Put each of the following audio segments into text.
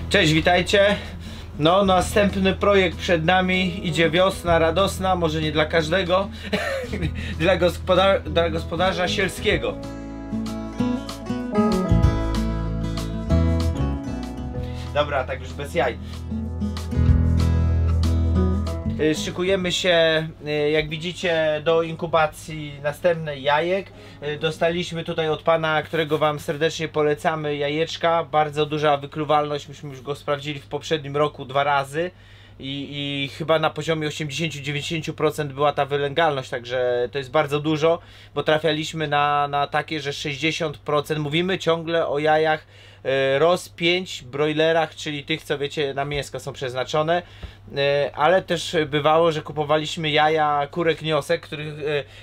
Cześć, witajcie. No, następny projekt przed nami. Idzie wiosna radosna, może nie dla każdego, dla gospodarza sielskiego. Dobra, tak już bez jaj. Szykujemy się, jak widzicie, do inkubacji następnej jajek. Dostaliśmy tutaj od pana, którego wam serdecznie polecamy, jajeczka. Bardzo duża wykluwalność, myśmy już go sprawdzili w poprzednim roku 2 razy. I chyba na poziomie 80-90% była ta wylęgalność, także to jest bardzo dużo, bo trafialiśmy na takie, że 60%, mówimy ciągle o jajach ROS 5 broilerach, czyli tych, co wiecie, na mięsko są przeznaczone, ale też bywało, że kupowaliśmy jaja kurek niosek, których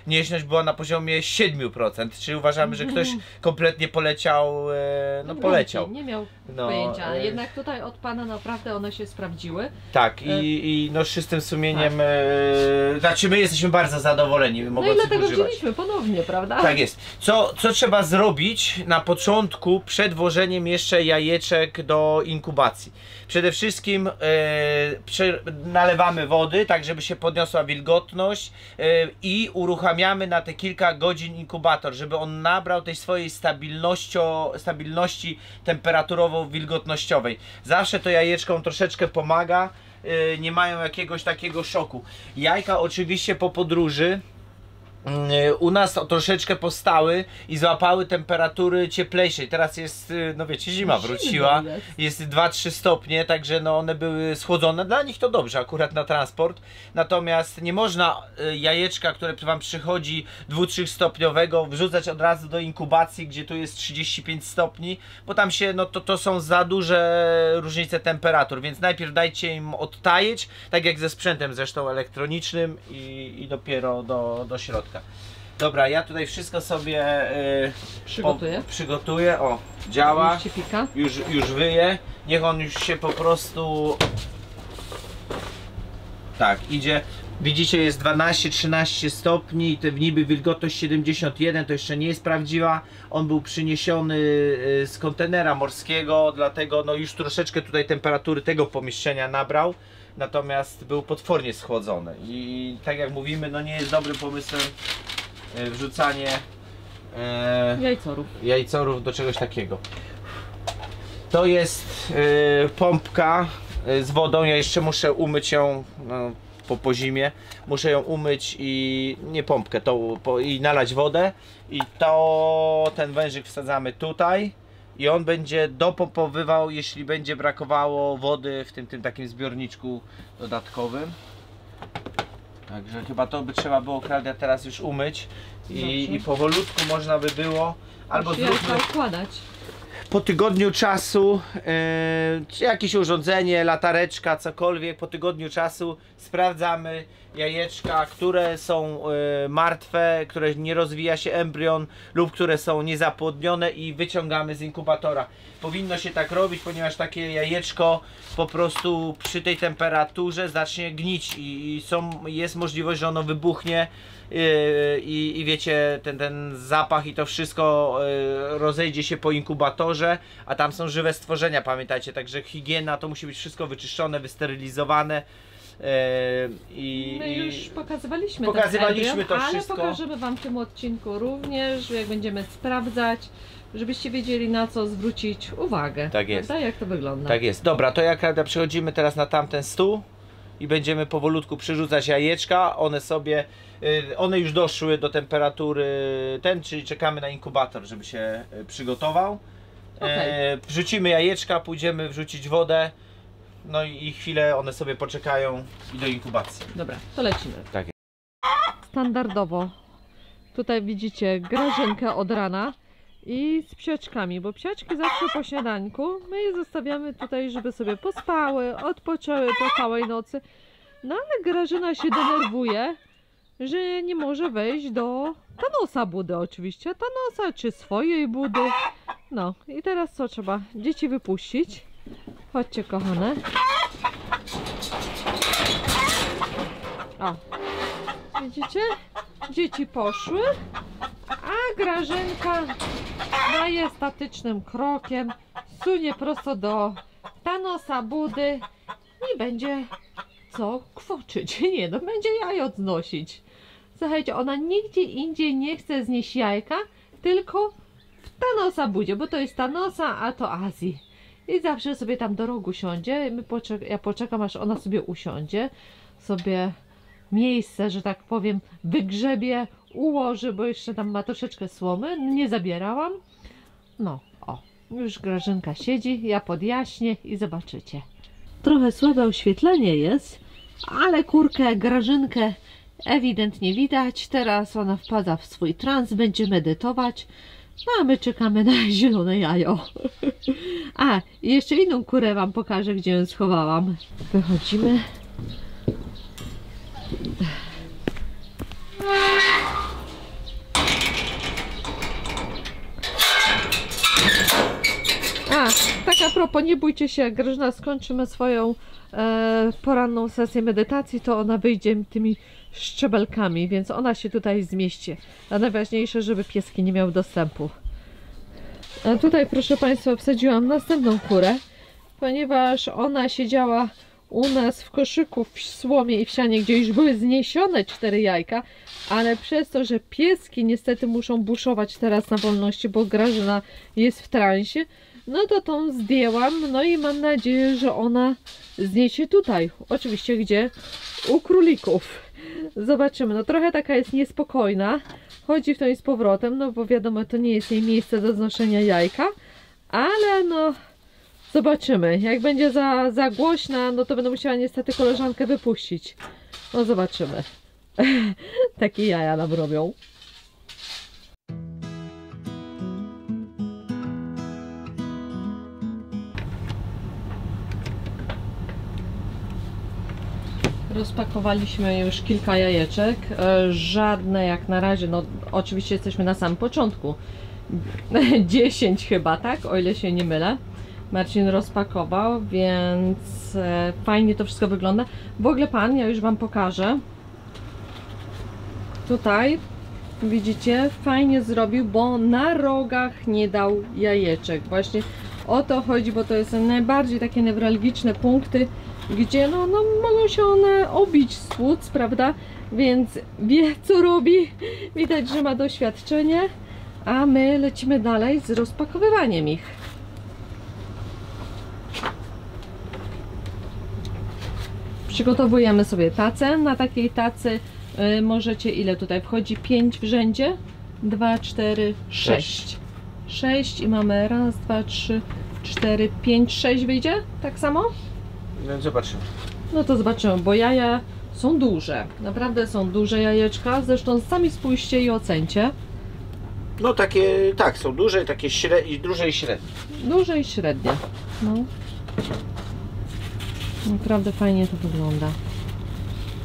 nieśność była na poziomie 7%, czyli uważamy, że ktoś kompletnie poleciał, no poleciał. Nie miał pojęcia, jednak tutaj od pana naprawdę one się sprawdziły. Tak, i no z czystym sumieniem, tak. Znaczy my jesteśmy bardzo zadowoleni. No i dlatego wzięliśmy ponownie, prawda? Tak jest. Co trzeba zrobić na początku przed włożeniem jeszcze jajeczek do inkubacji? Przede wszystkim nalewamy wody, tak żeby się podniosła wilgotność i uruchamiamy na te kilka godzin inkubator, żeby on nabrał tej swojej stabilności temperaturowo-wilgotnościowej. Zawsze to jajeczkom troszeczkę pomaga, nie mają jakiegoś takiego szoku. Jajka oczywiście po podróży u nas troszeczkę postały i złapały temperatury cieplejszej. Teraz jest, no wiecie, zima wróciła, jest 2-3 stopnie, także no one były schłodzone. Dla nich to dobrze akurat na transport. Natomiast nie można jajeczka, które wam przychodzi 2-3 stopniowego, wrzucać od razu do inkubacji, gdzie tu jest 35 stopni, bo tam się, no to są za duże różnice temperatur, więc najpierw dajcie im odtajeć, tak jak ze sprzętem zresztą elektronicznym i dopiero do środka. Dobra, ja tutaj wszystko sobie przygotuję. O, działa. Już się pika. Już wyje. Niech on już się po prostu tak idzie. Widzicie, jest 12-13 stopni, te niby wilgotność 71, to jeszcze nie jest prawdziwa. On był przyniesiony z kontenera morskiego, dlatego no już troszeczkę tutaj temperatury tego pomieszczenia nabrał. Natomiast był potwornie schłodzony i tak jak mówimy, no nie jest dobrym pomysłem wrzucanie jajcorów do czegoś takiego. To jest pompka z wodą, ja jeszcze muszę umyć ją po zimie, muszę ją umyć i nie pompkę, i nalać wodę i ten wężyk wsadzamy tutaj. I on będzie dopompowywał, jeśli będzie brakowało wody w tym takim zbiorniczku dodatkowym. Także chyba to by trzeba było, Klaudia, teraz już umyć i powolutku można by było, albo zróbmy układać. Po tygodniu czasu, czy jakieś urządzenie, latareczka, cokolwiek, po tygodniu czasu sprawdzamy jajeczka, które są martwe, które nie rozwija się embrion lub które są niezapłodnione i wyciągamy z inkubatora. Powinno się tak robić, ponieważ takie jajeczko po prostu przy tej temperaturze zacznie gnić i jest możliwość, że ono wybuchnie i wiecie, ten zapach i to wszystko rozejdzie się po inkubatorze, a tam są żywe stworzenia, pamiętajcie, także higiena, to musi być wszystko wyczyszczone, wysterylizowane. My już pokazywaliśmy to wszystko, ale pokażemy wam w tym odcinku również, jak będziemy sprawdzać, żebyście wiedzieli, na co zwrócić uwagę. Tak jest. Prawda? Jak to wygląda. Tak jest. Dobra, to jak Klaudia, przechodzimy teraz na tamten stół i będziemy powolutku przyrzucać jajeczka. One już doszły do temperatury czyli czekamy na inkubator, żeby się przygotował. Wrzucimy jajeczka, pójdziemy wrzucić wodę. No i chwilę one sobie poczekają i do inkubacji. Dobra, to lecimy. Tak jest. Standardowo tutaj widzicie Grażynkę od rana i z psiaczkami, bo psiaczki zawsze po śniadanku my je zostawiamy tutaj, żeby sobie pospały, odpoczęły po całej nocy. No ale Grażyna się denerwuje, że nie może wejść do Thanosa budy oczywiście, Thanosa czy swojej budy. No i teraz co trzeba? Dzieci wypuścić. Chodźcie, kochane. O, widzicie? Dzieci poszły, a Grażynka daje statycznym krokiem, sunie prosto do Thanosa Budy i będzie co kwoczyć. Nie, no będzie jajo znosić. Słuchajcie, ona nigdzie indziej nie chce znieść jajka, tylko w Thanosa Budzie, bo to jest Thanosa, a to Azji. I zawsze sobie tam do rogu siądzie. Ja poczekam, aż ona sobie usiądzie. Sobie miejsce, że tak powiem, wygrzebie, ułoży, bo jeszcze tam ma troszeczkę słomy. Nie zabierałam. No, o, już Grażynka siedzi, ja podjaśnię i zobaczycie. Trochę słabe oświetlenie jest, ale kurkę, Grażynkę ewidentnie widać. Teraz ona wpada w swój trans, będzie medytować. No a my czekamy na zielone jajo. A, i jeszcze inną kurę wam pokażę, gdzie ją schowałam. Wychodzimy. A, tak a propos, nie bójcie się, jak Grażyna skończymy swoją poranną sesję medytacji, to ona wyjdzie tymi szczebelkami, więc ona się tutaj zmieści. A najważniejsze, żeby pieski nie miały dostępu. A tutaj, proszę Państwa, wsadziłam następną kurę, ponieważ ona siedziała u nas w koszyku w słomie i w sianie, gdzie już były zniesione 4 jajka, ale przez to, że pieski niestety muszą buszować teraz na wolności, bo Grażyna jest w transie, no to tą zdjęłam, no i mam nadzieję, że ona zniesie tutaj. Oczywiście gdzie? U królików. Zobaczymy. No trochę taka jest niespokojna. Chodzi w to i z powrotem, no bo wiadomo, to nie jest jej miejsce do znoszenia jajka. Ale no, zobaczymy. Jak będzie za głośna, no to będę musiała niestety koleżankę wypuścić. No zobaczymy. Takie jaja nam robią. Rozpakowaliśmy już kilka jajeczek, żadne jak na razie, no oczywiście jesteśmy na samym początku, 10 chyba, tak, o ile się nie mylę. Marcin rozpakował, więc fajnie to wszystko wygląda. W ogóle pan, ja już wam pokażę, tutaj widzicie, fajnie zrobił, bo na rogach nie dał jajeczek. Właśnie o to chodzi, bo to jest najbardziej takie newralgiczne punkty, gdzie no mogą się one obić z płuc, prawda? Więc wie, co robi. Widać, że ma doświadczenie, a my lecimy dalej z rozpakowywaniem ich. Przygotowujemy sobie tacę. Na takiej tacy możecie, ile tutaj wchodzi? 5 w rzędzie? 2, 4, 6. 6 i mamy raz, 2, 3, 4, 5, 6 wyjdzie? Tak samo? No zobaczymy. No to zobaczymy, bo jaja są duże. Naprawdę są duże jajeczka. Zresztą sami spójrzcie i ocencie. No takie, tak, są duże, takie duże i średnie. Duże i średnie. No. Naprawdę fajnie to wygląda.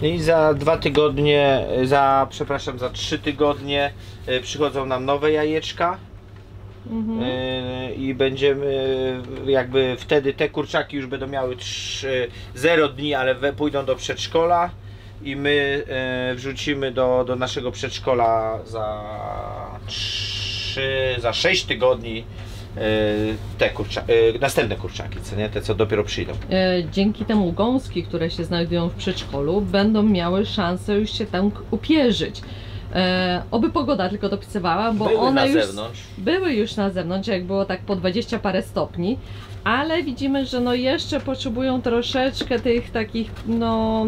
I za 2 tygodnie, przepraszam, za 3 tygodnie przychodzą nam nowe jajeczka. I będziemy jakby wtedy te kurczaki już będą miały 0 dni, ale pójdą do przedszkola i my wrzucimy do naszego przedszkola za 6 tygodni te następne kurczaki, co nie? Te, co dopiero przyjdą. Dzięki temu gąski, które się znajdują w przedszkolu, będą miały szansę już się tam upierzyć. Oby pogoda tylko dopisywała, bo były one na już zewnątrz. Były już na zewnątrz, jak było tak po 20 parę stopni, ale widzimy, że no jeszcze potrzebują troszeczkę tych takich no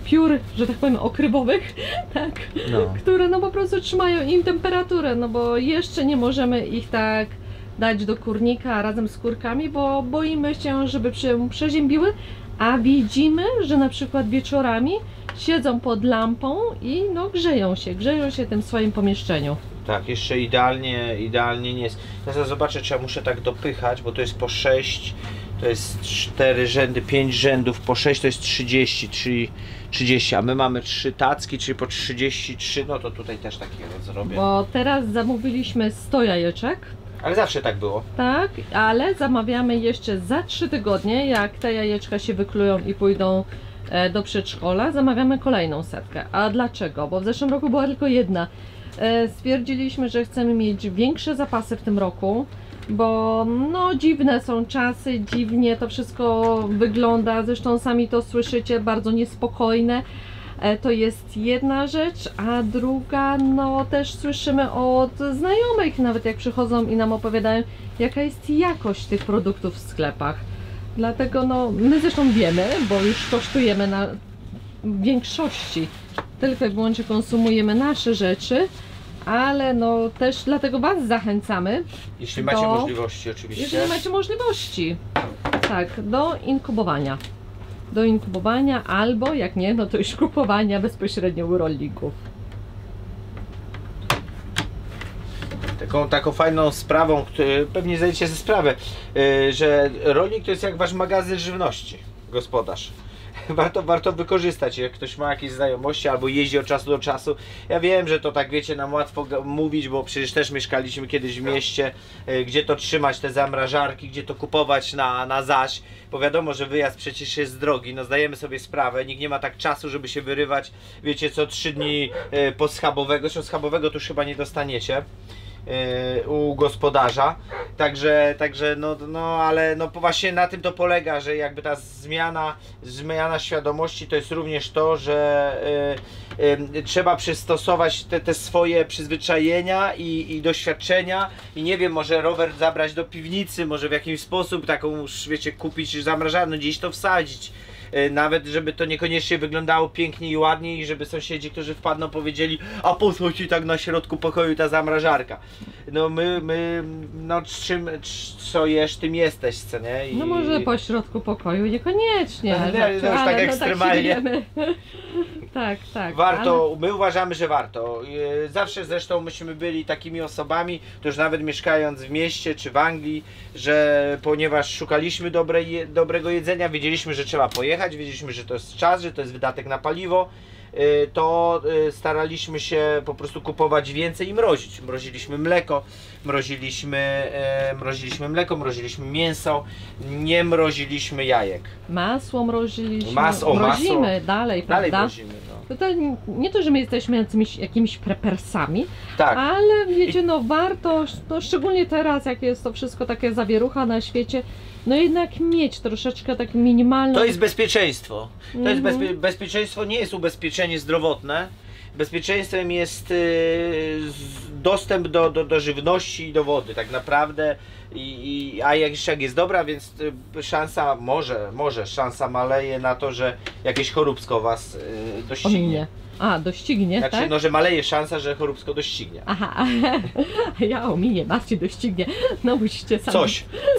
piór, że tak powiem, okrywowych, tak, no, które no po prostu trzymają im temperaturę, no bo jeszcze nie możemy ich tak dać do kurnika razem z kurkami, bo boimy się, żeby przeziębiły, a widzimy, że na przykład wieczorami siedzą pod lampą i no grzeją się w tym swoim pomieszczeniu. Tak, jeszcze idealnie nie jest. Teraz zobaczę, czy ja muszę tak dopychać, bo to jest po 6, to jest 4 rzędy, 5 rzędów, po 6 to jest 30, czyli 30, a my mamy 3 tacki, czyli po 33, no to tutaj też takiego zrobię. Bo teraz zamówiliśmy 100 jajeczek. Ale zawsze tak było. Tak, ale zamawiamy jeszcze za 3 tygodnie, jak te jajeczka się wyklują i pójdą do przedszkola, zamawiamy kolejną setkę. A dlaczego? Bo w zeszłym roku była tylko jedna. Stwierdziliśmy, że chcemy mieć większe zapasy w tym roku, bo no dziwne są czasy, dziwnie to wszystko wygląda, zresztą sami to słyszycie, bardzo niespokojne. To jest jedna rzecz, a druga, no też słyszymy od znajomych, nawet jak przychodzą i nam opowiadają, jaka jest jakość tych produktów w sklepach. Dlatego no, my zresztą wiemy, bo już kosztujemy na większości, tylko i wyłącznie konsumujemy nasze rzeczy, ale no też dlatego Was zachęcamy. Jeśli macie możliwości oczywiście. Jeżeli macie możliwości, tak, do inkubowania. Do inkubowania albo jak nie, no to już kupowania bezpośrednio u rolników. Taką fajną sprawą, pewnie zdajecie sobie sprawę, że rolnik to jest jak wasz magazyn żywności, gospodarz. Warto wykorzystać, jak ktoś ma jakieś znajomości albo jeździ od czasu do czasu. Ja wiem, że to tak wiecie, nam łatwo mówić, bo przecież też mieszkaliśmy kiedyś w mieście, gdzie to trzymać te zamrażarki, gdzie to kupować na zaś, bo wiadomo, że wyjazd przecież jest drogi, no zdajemy sobie sprawę, nikt nie ma tak czasu, żeby się wyrywać, wiecie, co 3 dni po schabowego, zresztą schabowego to już chyba nie dostaniecie u gospodarza, także no ale no właśnie na tym to polega, że jakby ta zmiana świadomości to jest również to, że trzeba przystosować te swoje przyzwyczajenia i doświadczenia i nie wiem, może rower zabrać do piwnicy, może w jakiś sposób taką, wiecie, kupić zamrażarkę, gdzieś to wsadzić. Nawet żeby to niekoniecznie wyglądało pięknie i ładnie i żeby sąsiedzi, którzy wpadną, powiedzieli: a po co ci tak na środku pokoju ta zamrażarka? No no co jesz, tym jesteś, co nie? No może po środku pokoju, niekoniecznie. No już tak ekstremalnie. Tak, tak. Warto, my uważamy, że warto. Zawsze zresztą myśmy byli takimi osobami, to już nawet mieszkając w mieście czy w Anglii, że ponieważ szukaliśmy dobrego jedzenia, wiedzieliśmy, że trzeba pojechać, wiedzieliśmy, że to jest czas, że to jest wydatek na paliwo, to staraliśmy się po prostu kupować więcej i mrozić. Mroziliśmy mleko, mroziliśmy mięso, nie mroziliśmy jajek. Masło mroziliśmy, mrozimy dalej, prawda? Dalej mrozimy, no. Tutaj nie to, że my jesteśmy jakimiś prepersami, tak, ale wiecie, no warto, no szczególnie teraz, jak jest to wszystko takie zawierucha na świecie, no jednak mieć troszeczkę tak minimalne. To jest bezpieczeństwo. To jest bezpieczeństwo, nie jest ubezpieczenie zdrowotne. Bezpieczeństwem jest dostęp do żywności i do wody, tak naprawdę. A jak jest dobra, więc szansa, może szansa maleje na to, że jakieś choróbsko was doścignie. Ominie. A, doścignie, znaczy, tak? no, że maleje szansa, że choróbsko doścignie. Aha, ja ominie, Marcie doścignie. No musicie sami.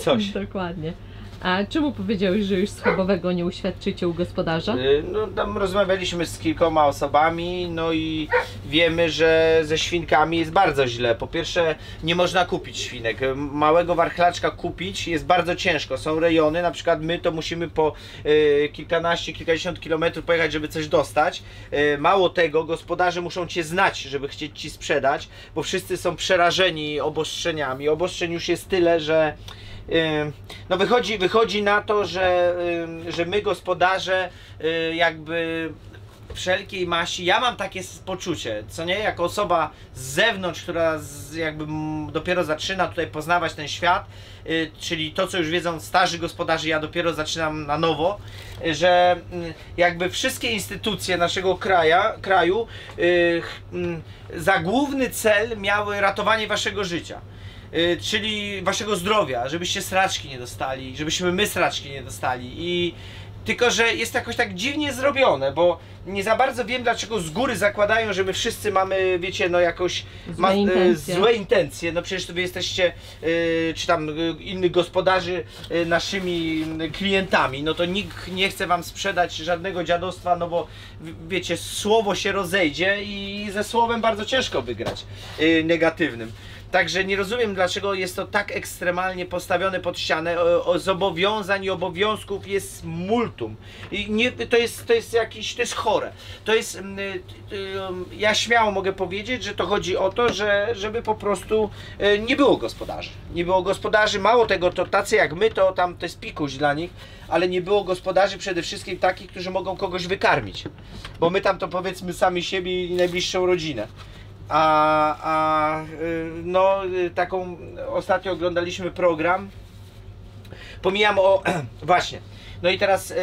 Coś. Dokładnie. A czemu powiedziałeś, że już schabowego nie uświadczycie u gospodarza? No tam rozmawialiśmy z kilkoma osobami, no i wiemy, że ze świnkami jest bardzo źle. Po pierwsze, nie można kupić świnek. Małego warchlaczka kupić jest bardzo ciężko. Są rejony, na przykład my to musimy po kilkadziesiąt kilometrów pojechać, żeby coś dostać. Mało tego, gospodarze muszą cię znać, żeby chcieć ci sprzedać, bo wszyscy są przerażeni obostrzeniami. Obostrzeń już jest tyle, że no wychodzi na to, że my gospodarze jakby wszelkiej maści, ja mam takie poczucie, co nie, jako osoba z zewnątrz, która jakby dopiero zaczyna tutaj poznawać ten świat, czyli to, co już wiedzą starzy gospodarze, ja dopiero zaczynam na nowo, że jakby wszystkie instytucje naszego kraju za główny cel miały ratowanie waszego życia. Czyli waszego zdrowia, żebyście sraczki nie dostali, żebyśmy my sraczki nie dostali. I tylko, że jest jakoś tak dziwnie zrobione, bo nie za bardzo wiem, dlaczego z góry zakładają, że my wszyscy mamy, wiecie, no jakoś złe intencje. No przecież wy jesteście, czy tam innych gospodarzy, naszymi klientami. No to nikt nie chce wam sprzedać żadnego dziadostwa, no bo wiecie, słowo się rozejdzie i ze słowem bardzo ciężko wygrać negatywnym. Także nie rozumiem, dlaczego jest to tak ekstremalnie postawione pod ścianę. Zobowiązań i obowiązków jest multum. I nie, to jest chore. To jest, ja śmiało mogę powiedzieć, że to chodzi o to, żeby po prostu nie było gospodarzy. Nie było gospodarzy, mało tego, to tacy jak my, to tam to jest pikuś dla nich, ale nie było gospodarzy przede wszystkim takich, którzy mogą kogoś wykarmić. Bo my tam to powiedzmy sami siebie i najbliższą rodzinę. taką ostatnio oglądaliśmy program. Pomijam o właśnie. No i teraz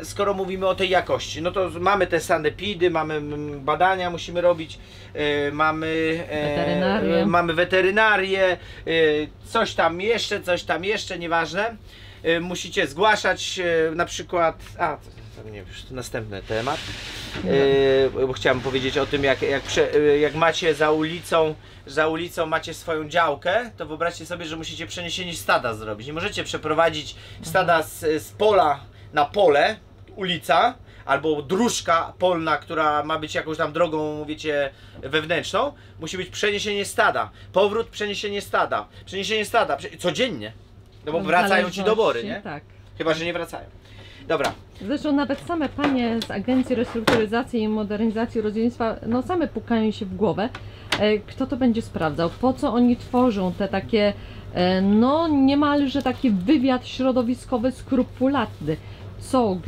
skoro mówimy o tej jakości, no to mamy te sanepidy, mamy badania, musimy robić, mamy weterynarię, coś tam jeszcze, nieważne. Musicie zgłaszać na przykład, to nie, już następny temat, bo chciałem powiedzieć o tym, jak macie za ulicą macie swoją działkę, to wyobraźcie sobie, że musicie przeniesienie stada zrobić. Nie możecie przeprowadzić stada z pola na pole, ulica, albo dróżka polna, która ma być jakąś tam drogą, wiecie, wewnętrzną. Musi być przeniesienie stada, powrót, przeniesienie stada, codziennie. No bo wracają ci dobory, nie? Tak. Chyba, że nie wracają. Dobra. Zresztą nawet same panie z Agencji Restrukturyzacji i Modernizacji Rolnictwa, no same pukają się w głowę, kto to będzie sprawdzał, po co oni tworzą te takie, no niemalże taki wywiad środowiskowy skrupulatny. Co,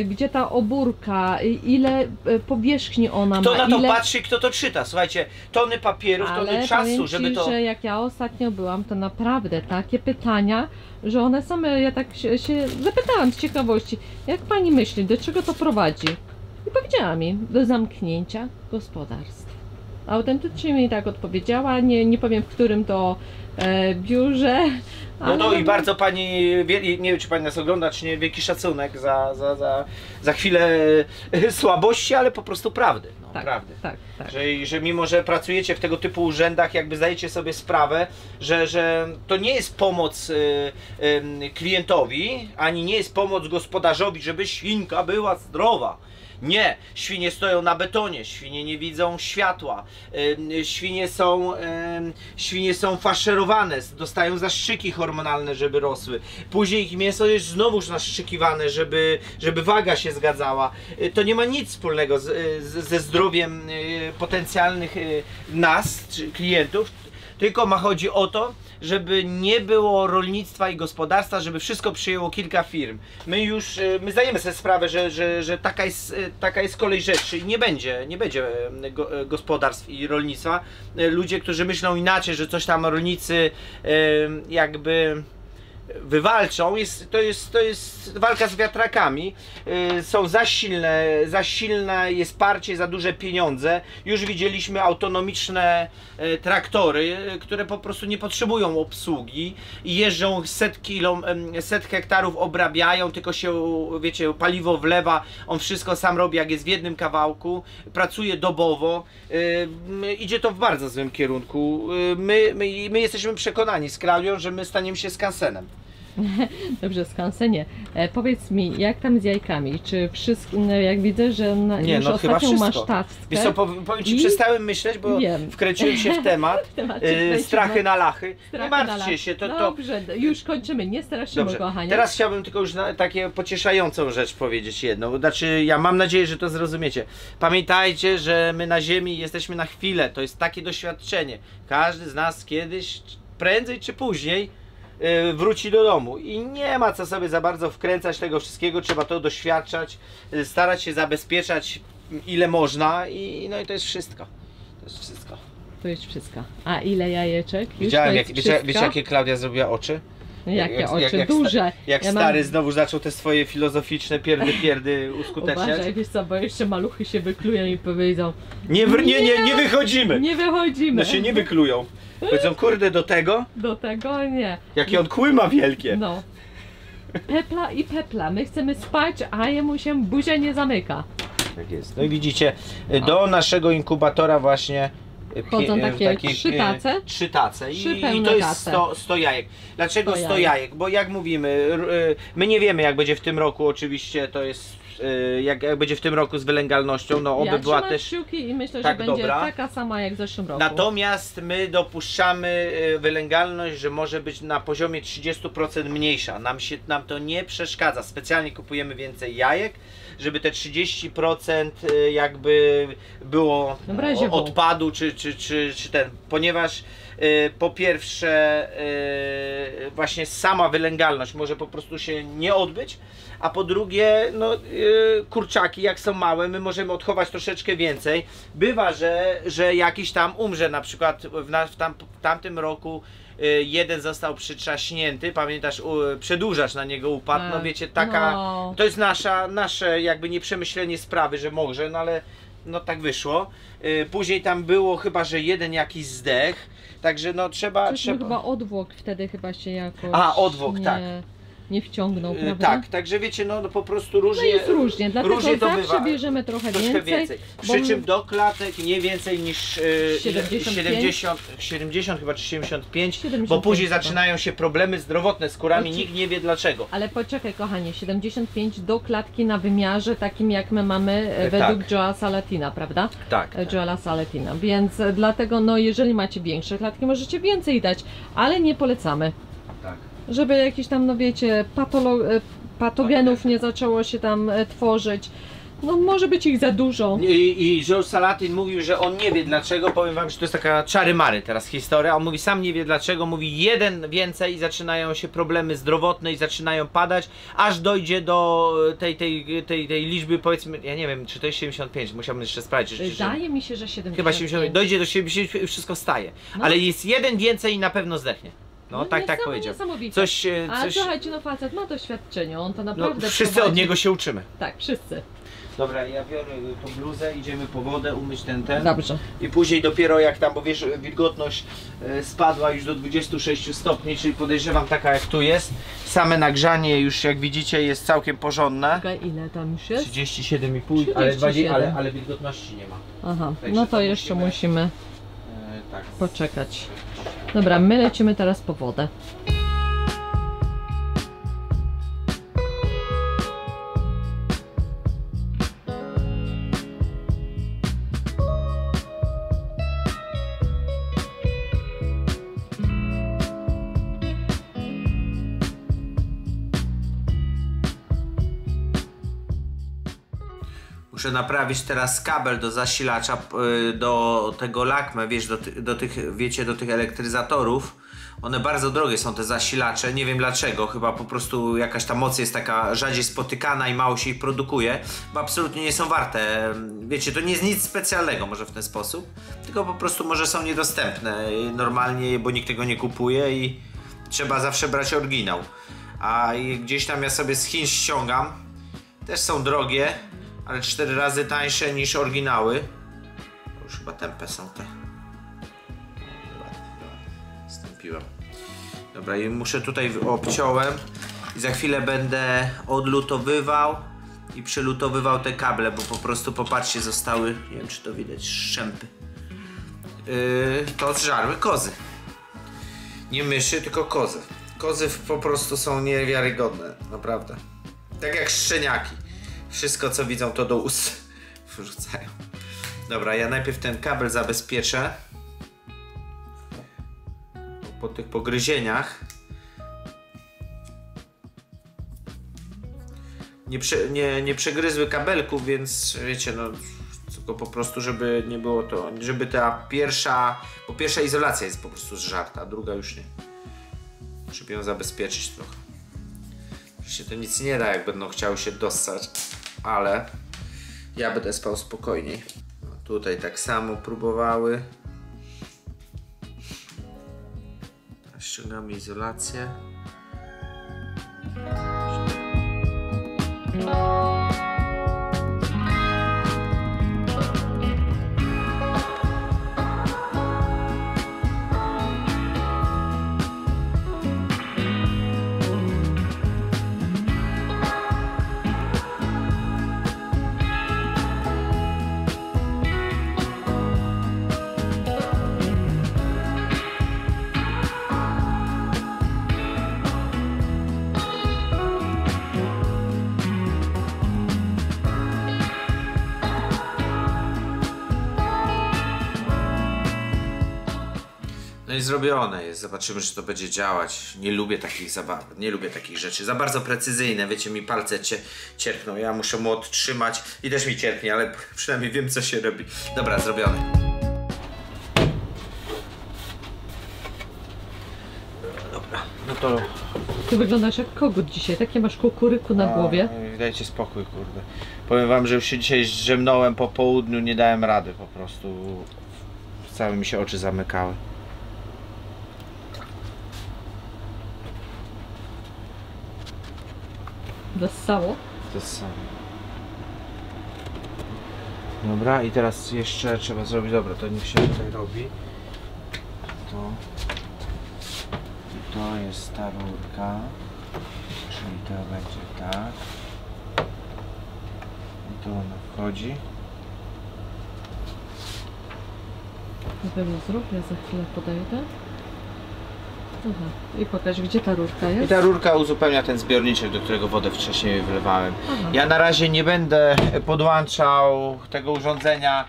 gdzie ta obórka, ile powierzchni ona kto ma. Kto na to patrzy, kto to czyta? Słuchajcie, tony papierów, tony czasu, żeby to... że jak ja ostatnio byłam, to naprawdę takie pytania, że one same, ja tak się zapytałam z ciekawości, jak pani myśli, do czego to prowadzi? I powiedziała mi, do zamknięcia gospodarstw. Autentycznie mi tak odpowiedziała, nie powiem w którym to biurze. No to i bardzo pani, nie wiem czy pani nas ogląda, czy nie, wielki szacunek za chwilę słabości, ale po prostu prawdy. No, tak, prawdy. Tak. Że mimo, że pracujecie w tego typu urzędach, jakby zdajecie sobie sprawę, że to nie jest pomoc klientowi, ani nie jest pomoc gospodarzowi, żeby świnka była zdrowa. Nie, świnie stoją na betonie, świnie nie widzą światła, świnie są faszerowane, dostają zastrzyki hormonalne, żeby rosły. Później ich mięso jest znowuż nastrzykiwane, żeby waga się zgadzała. To nie ma nic wspólnego ze zdrowiem potencjalnych nas, czy klientów, tylko chodzi o to, żeby nie było rolnictwa i gospodarstwa, żeby wszystko przyjęło kilka firm. My zdajemy sobie sprawę, że taka jest kolej rzeczy i nie będzie gospodarstw i rolnictwa. Ludzie, którzy myślą inaczej, że coś tam rolnicy jakby wywalczą, to jest walka z wiatrakami, są za silne jest parcie, za duże pieniądze. Już widzieliśmy autonomiczne traktory, które po prostu nie potrzebują obsługi i jeżdżą set hektarów, obrabiają, tylko się, wiecie, paliwo wlewa, on wszystko sam robi, jak jest w jednym kawałku, pracuje dobowo, idzie to w bardzo złym kierunku. My jesteśmy przekonani z Klaudią, że my staniemy się skansenem. Dobrze, skansenie. Powiedz mi, jak tam z jajkami? Czy wszystko, jak widzę, że już ostatnią masz tackę? Wiesz co, powiem ci, przestałem myśleć, bo wkręciłem się w temat. Strachy na lachy. Nie martwcie się. Dobrze, już kończymy, nie straszymy, kochanie. Teraz chciałbym tylko już takie pocieszającą rzecz powiedzieć jedną. Znaczy, ja mam nadzieję, że to zrozumiecie. Pamiętajcie, że my na ziemi jesteśmy na chwilę. To jest takie doświadczenie. Każdy z nas kiedyś, prędzej czy później, wróci do domu i nie ma co sobie za bardzo wkręcać tego wszystkiego, trzeba to doświadczać, starać się zabezpieczać ile można i no i to jest wszystko. To jest wszystko. A ile jajeczek? Widziałem, wiecie jakie Klaudia zrobiła oczy? Jakie oczy? Duże. Jak stary znowu zaczął te swoje filozoficzne pierdy uskuteczniać. Uważaj, wiesz co, bo jeszcze maluchy się wyklują i powiedzą nie wychodzimy. Nie wychodzimy. No się nie wyklują. Powiedzą, kurde, do tego nie. Jakie on kły ma wielkie. No. Pepla. My chcemy spać, a jemu się buzia nie zamyka. Tak jest. No i widzicie, do naszego inkubatora właśnie wchodzą takie 3 tace. I to jest 100 jajek. Dlaczego 100 jajek? Bo jak mówimy, my nie wiemy, jak będzie w tym roku, oczywiście to jest jak będzie w tym roku z wylęgalnością, no oby była też kciuki i myślę, że będzie taka sama jak w zeszłym roku. Natomiast my dopuszczamy wylęgalność, że może być na poziomie 30% mniejsza. Nam to nie przeszkadza. Specjalnie kupujemy więcej jajek, żeby te 30% jakby było odpadu, czy ponieważ Po pierwsze właśnie sama wylęgalność może po prostu się nie odbyć, a po drugie no, kurczaki jak są małe my możemy odchować troszeczkę więcej. Bywa, że jakiś tam umrze, na przykład w tamtym roku jeden został przytrzaśnięty, pamiętasz, przedłużacz na niego upadł, no wiecie, taka, to jest nasze jakby nieprzemyślenie sprawy, że może, no ale no tak wyszło. Później tam było chyba, że jeden jakiś zdech, także no trzeba... Chyba odwłok wtedy chyba się jakoś... odwłok, tak. Nie wciągnął, prawda? Tak, także wiecie, no po prostu różnie... No jest różnie, dlatego różnie to zawsze bywa. bierzemy trochę więcej. Przy czym do klatek nie więcej niż 70 chyba czy 75, bo później zaczynają się problemy zdrowotne z kurami, nikt nie wie dlaczego. Ale poczekaj kochanie, 75 do klatki na wymiarze takim jak my mamy według Joela Salatina, prawda? Tak. Joela Salatina, więc dlatego no jeżeli macie większe klatki możecie więcej dać, ale nie polecamy. Tak. Żeby jakiś tam, no wiecie, patogenów nie zaczęło się tam tworzyć. No może być ich za dużo. I Joel Salatin mówił, że on nie wie dlaczego, powiem wam, że to jest taka czary-mary teraz historia, on mówi sam nie wie dlaczego, mówi jeden więcej i zaczynają się problemy zdrowotne i zaczynają padać, aż dojdzie do tej liczby, powiedzmy, ja nie wiem czy to jest 75, musiałbym jeszcze sprawdzić. Wydaje mi się, że 75. Chyba 75, dojdzie do 75 i wszystko staje, ale jest jeden więcej i na pewno zdechnie. No tak powiedział. Coś... Ale słuchajcie, no facet ma doświadczenie, on to naprawdę wszyscy od niego się uczymy. Tak, wszyscy. Dobra, ja biorę tą bluzę, idziemy po wodę, umyć ten. Dobrze. I później dopiero jak tam, bo wiesz, wilgotność spadła już do 26 stopni, czyli podejrzewam taka jak tu jest. Same nagrzanie już jak widzicie jest całkiem porządne. Ile tam już jest? 37,5, ale wilgotności nie ma. Aha, także no to jeszcze musimy poczekać. Dobra, my lecimy teraz po wodę. Muszę naprawić teraz kabel do zasilacza, do tego lakme, wiesz, do tych, wiecie, do tych elektryzatorów. One bardzo drogie są te zasilacze, nie wiem dlaczego, chyba po prostu jakaś ta moc jest taka rzadziej spotykana i mało się ich produkuje, bo absolutnie nie są warte, wiecie, to nie jest nic specjalnego może w ten sposób, tylko po prostu może są niedostępne normalnie, bo nikt tego nie kupuje i trzeba zawsze brać oryginał. A gdzieś tam ja sobie z Chin ściągam, też są drogie, ale 4 razy tańsze niż oryginały. To już chyba tępe są te. Stąpiłem. Dobra, i muszę tutaj obciąłem i za chwilę będę odlutowywał i przelutowywał te kable, bo po prostu popatrzcie, zostały, nie wiem czy to widać, szczępy. To zżarły kozy. Nie myszy, tylko kozy. Kozy po prostu są niewiarygodne, naprawdę. Tak jak szczeniaki. Wszystko co widzą to do ust wrzucają. Dobra, ja najpierw ten kabel zabezpieczę. Po tych pogryzieniach. Nie przegryzły kabelków, więc wiecie, no tylko po prostu, żeby nie było to, żeby ta pierwsza, bo pierwsza izolacja jest po prostu zżarta, a druga już nie. Żeby ją zabezpieczyć trochę. Oczywiście to nic nie da, jak będą chciały się dostać, ale ja będę spał spokojniej. No, tutaj tak samo próbowały. Ściągamy izolację. No i zrobione jest, zobaczymy czy to będzie działać. Nie lubię takich zabaw, nie lubię takich rzeczy. Za bardzo precyzyjne, wiecie, mi palce cierpną. Ja muszę mu odtrzymać i też mi cierpnie, ale przynajmniej wiem co się robi. Dobra, zrobione. No to... Ty wyglądasz jak kogut dzisiaj, takie masz kukuryku na głowie. Dajcie spokój, kurde. Powiem wam, że już się dzisiaj zdrzemnąłem po południu, nie dałem rady po prostu. Całe mi się oczy zamykały. Wessało. To jest samo. Dobra, i teraz jeszcze trzeba zrobić, dobra, to niech się tutaj robi. To... I to jest ta rurka. Czyli to będzie tak. I tu ona wchodzi. Weźmy zrób, ja za chwilę podaję, tak? Aha. I pokaż, gdzie ta rurka jest. I ta rurka uzupełnia ten zbiorniczek, do którego wodę wcześniej wylewałem. Aha. Ja na razie nie będę podłączał tego urządzenia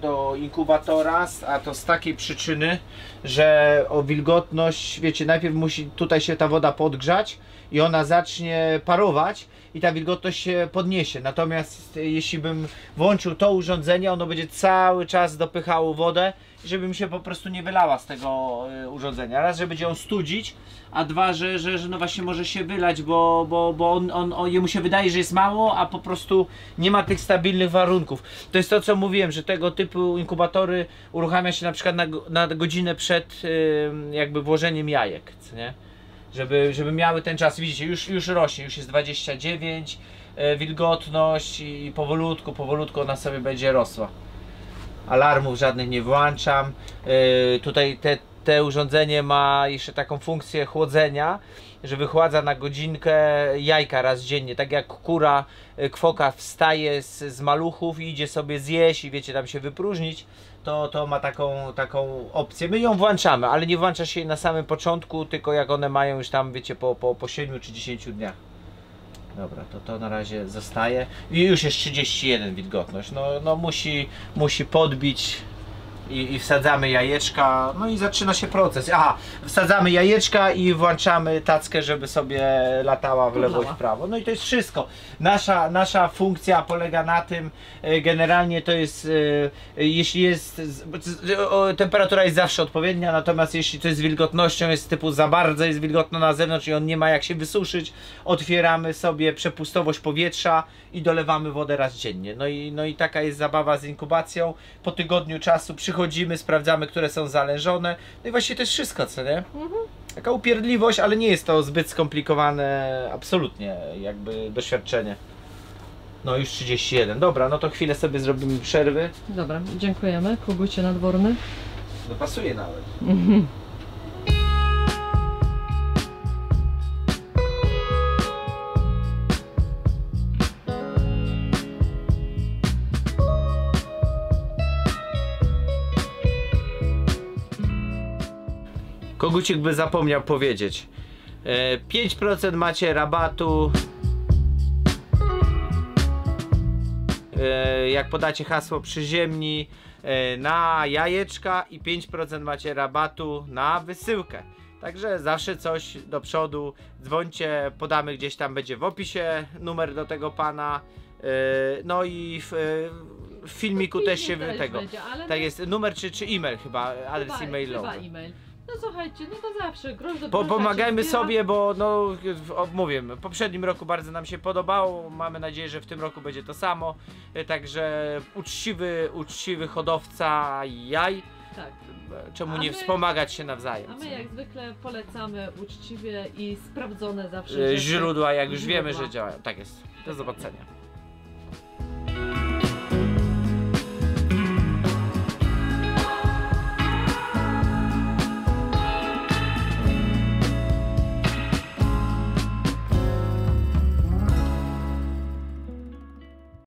do inkubatora, a to z takiej przyczyny, że o wilgotność, wiecie, najpierw musi tutaj się ta woda podgrzać i ona zacznie parować i ta wilgotność się podniesie. Natomiast jeśli bym włączył to urządzenie, ono będzie cały czas dopychało wodę, żeby mi się po prostu nie wylała z tego urządzenia. Raz, że będzie ją studzić, a dwa, że no właśnie może się wylać, bo jemu się wydaje, że jest mało, a po prostu nie ma tych stabilnych warunków. To jest to, co mówiłem, że tego typu inkubatory uruchamia się na przykład na godzinę przed jakby włożeniem jajek, co nie? Żeby miały ten czas. Widzicie, już rośnie, już jest 29 wilgotność i powolutku ona sobie będzie rosła. Alarmów żadnych nie włączam. Tutaj te urządzenie ma jeszcze taką funkcję chłodzenia, że wychładza na godzinkę jajka raz dziennie. Tak jak kura, kwoka wstaje z maluchów i idzie sobie zjeść i wiecie, tam się wypróżnić, to ma taką opcję. My ją włączamy, ale nie włącza się jej na samym początku, tylko jak one mają już tam, wiecie, po 7 czy 10 dniach. Dobra, to na razie zostaje. I już jest 31 wilgotność. No musi podbić i wsadzamy jajeczka. No i zaczyna się proces. Aha, wsadzamy jajeczka i włączamy tackę, żeby sobie latała w lewo i w prawo. No i to jest wszystko. Nasza funkcja polega na tym, generalnie to jest, jeśli jest, temperatura jest zawsze odpowiednia, natomiast jeśli to jest z wilgotnością, jest typu za bardzo jest wilgotno na zewnątrz i on nie ma jak się wysuszyć, otwieramy sobie przepustowość powietrza i dolewamy wodę raz dziennie. No i taka jest zabawa z inkubacją. Po tygodniu czasu przychodzimy, sprawdzamy, które są zalężone. No i właściwie to jest wszystko, co nie? Taka upierdliwość, ale nie jest to zbyt skomplikowane, absolutnie, jakby doświadczenie. No już 31. Dobra, no to chwilę sobie zrobimy przerwy. Dobra, dziękujemy. Kogucie nadworny. No pasuje nawet. Kogucik by zapomniał powiedzieć. 5% macie rabatu, jak podacie hasło przyziemni, na jajeczka i 5% macie rabatu na wysyłkę. Także zawsze coś do przodu, dzwońcie, podamy gdzieś tam, będzie w opisie numer do tego pana. No i w filmiku też się tego. Będzie, tak jest, numer czy e-mail chyba, adres e-mailowy. No słuchajcie, no to zawsze grosz do Pomagajmy sobie, bo no mówię, w poprzednim roku bardzo nam się podobało, mamy nadzieję, że w tym roku będzie to samo. Także uczciwy hodowca jaj. Tak. Czemu nie wspomagać się nawzajem? A my jak zwykle polecamy uczciwie i sprawdzone zawsze źródła, jak już wiemy, że działają. Tak jest. Do zobaczenia.